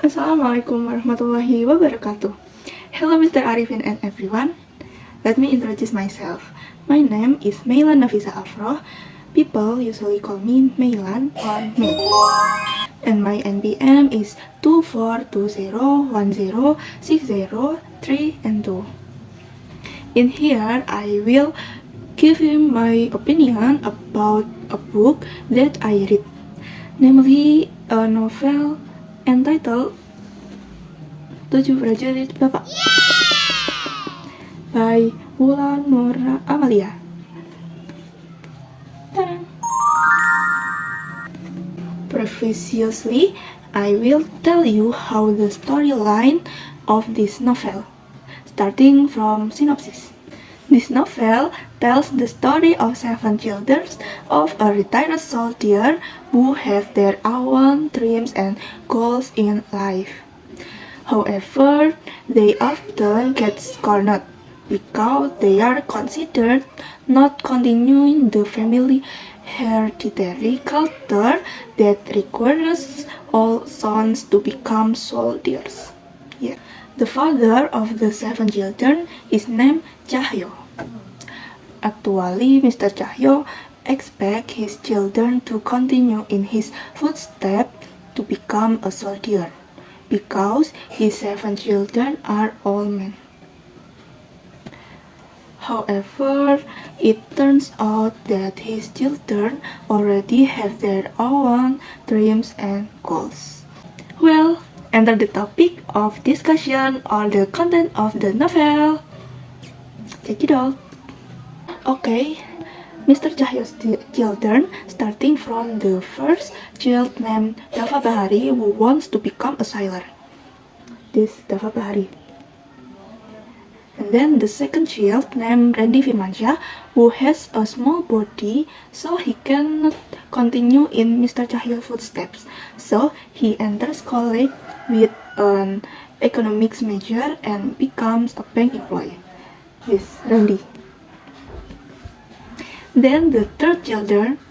Assalamualaikum warahmatullahi wabarakatuh. Hello Mr. Arifin and everyone. Let me introduce myself. My name is Mailan Nafisa Afroh. People usually call me Mailan or May. And my NPM is 24201060 and 2. In here, I will give you my opinion about a book that I read, namely a novel entitled 7 Prajurit Bapak by Wulan Nurra Amalia. Ta-da! Previously, I will tell you how the storyline of this novel, starting from synopsis. This novel tells the story of 7 children of a retired soldier who have their own dreams and goals in life. However, they often get scorned because they are considered not continuing the family hereditary culture that requires all sons to become soldiers. Yeah. The father of the 7 children is named Cahyo. Actually, Mr. Cahyo expects his children to continue in his footsteps to become a soldier, because his 7 children are all men. However, it turns out that his children already have their own dreams and goals. Well, enter the topic of discussion or the content of the novel. Check it out. Okay, Mr. Cahyo's children, starting from the first child named Dava Bahari who wants to become a sailor. This Dava Bahari. And then the second child named Randy Firmansyah who has a small body so he cannot continue in Mr. Cahyo's footsteps. So he enters college with an economics major and becomes a bank employee. This Randy. Then the third children,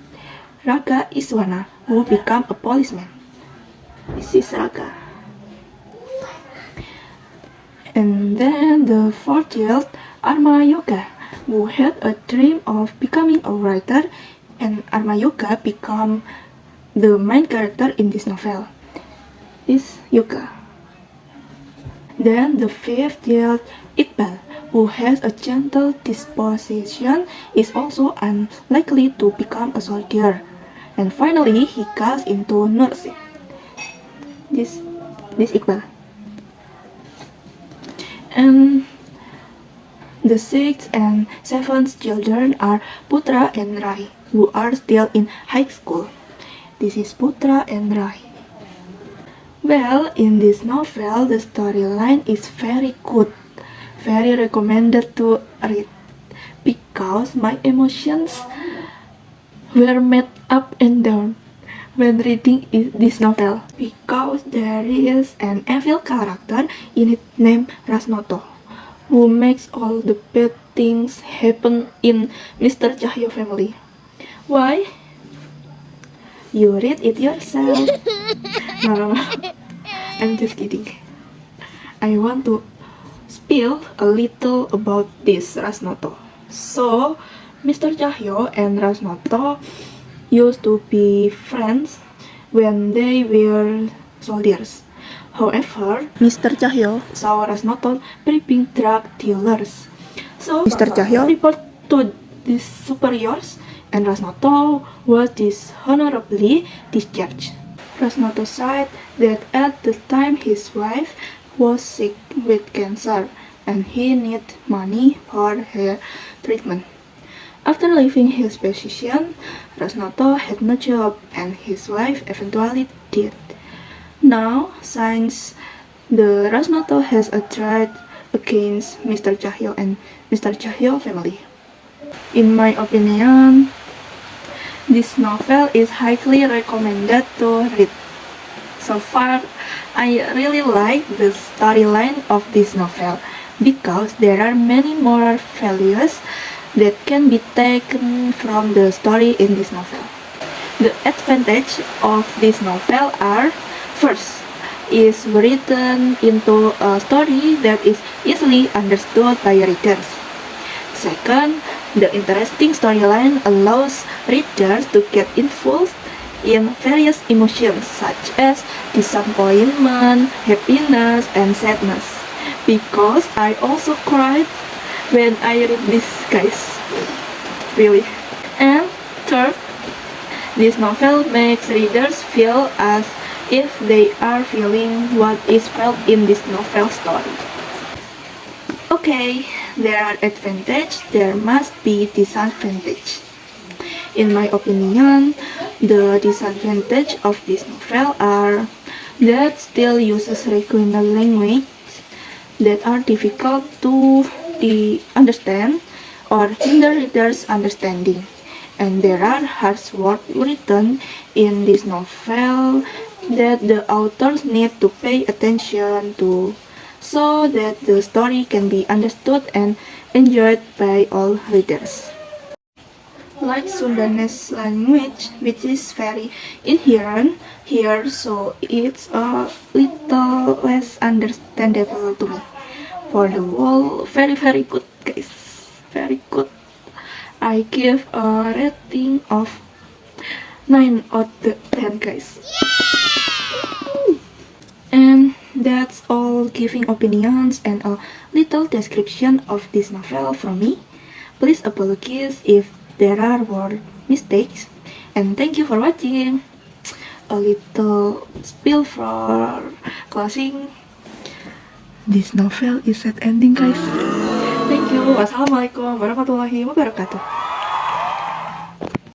Raga Iswana, who become a policeman. This is Raga. And then the fourth child, Arma Yoga, who had a dream of becoming a writer, and Arma Yoga become the main character in this novel. Is Yoga. Then the fifth child, Iqbal, who has a gentle disposition, is also unlikely to become a soldier. And finally, he goes into nursing. This Iqbal. And the sixth and seventh children are Putra and Rai, who are still in high school. This is Putra and Rai. Well, in this novel, the storyline is very good. Very recommended to read because my emotions were made up and down when reading this novel, because there is an evil character in it named Rasnoto who makes all the bad things happen in Mr. Cahyo family. Why? You read it yourself. No. I'm just kidding. I want to spill a little about this Rasnoto. So, Mr. Cahyo and Rasnoto used to be friends when they were soldiers. However, Mr. Cahyo saw Rasnoto prepping drug dealers. So, Mr. Cahyo reported to his superiors, and Rasnoto was dishonorably discharged. Rasnoto said that at the time his wife was sick with cancer and he needed money for her treatment. After leaving his position, Rasnoto had no job and his wife eventually died. Now, since the Rasnoto has a threat against Mr. Cahyo and Mr. Cahyo family. In my opinion, this novel is highly recommended to read. So far, I really like the storyline of this novel because there are many moral values that can be taken from the story in this novel. The advantage of this novel are, first, is written into a story that is easily understood by readers. Second, the interesting storyline allows readers to get involved in various emotions such as disappointment, happiness, and sadness. Because I also cried when I read this, guys. Really. And third, this novel makes readers feel as if they are feeling what is felt in this novel story. Okay, there are advantages, there must be disadvantages. In my opinion, the disadvantage of this novel are that still uses regional language that are difficult to understand or hinder readers' understanding. And there are harsh words written in this novel that the authors need to pay attention to so that the story can be understood and enjoyed by all readers. Like Sundanese language, which is very inherent here, so it's a little less understandable to me. For the whole, very good, guys. Very good. I give a rating of 9 out of 10, guys. And that's all giving opinions and a little description of this novel from me. Please apologize if there are word mistakes. And thank you for watching. A little spiel for closing. This novel is sad ending, guys. Thank you. Wassalamualaikum warahmatullahi wabarakatuh.